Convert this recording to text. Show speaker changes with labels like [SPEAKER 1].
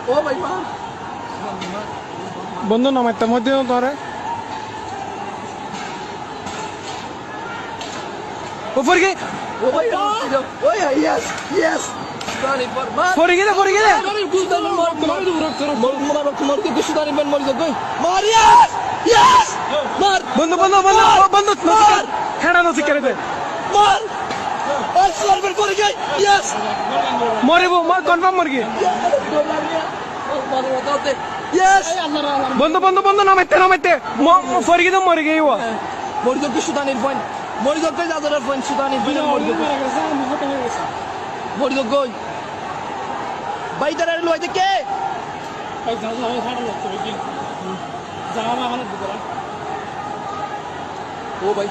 [SPEAKER 1] ও ভাই মা
[SPEAKER 2] বন্ধু নামাইতে মধ্যে ধরে উপর গিয়ে
[SPEAKER 1] ও ভাই ওই ইয়েস ইয়েস সুদানি পর মা
[SPEAKER 2] পড়ে গেলে
[SPEAKER 1] আমি বুঝতে না মর কে সুদানি বেন মর গই মার ইয়েস ইয়েস মার
[SPEAKER 2] বন্ধু খেড়া নসি করে দে
[SPEAKER 1] মার আর সুদানি বেন করে গই ইয়েস
[SPEAKER 2] মরিব কনফার্ম মর গিয়ে
[SPEAKER 1] ইয়েস
[SPEAKER 2] বন্ধু নামাইতে পড়ে গিয়ে মরে গিয়ে
[SPEAKER 1] মর গই সুদানি বেন মর গই যাদের বেন সুদানি বেন মর গই বাইদারের লইতে কে ও ভাই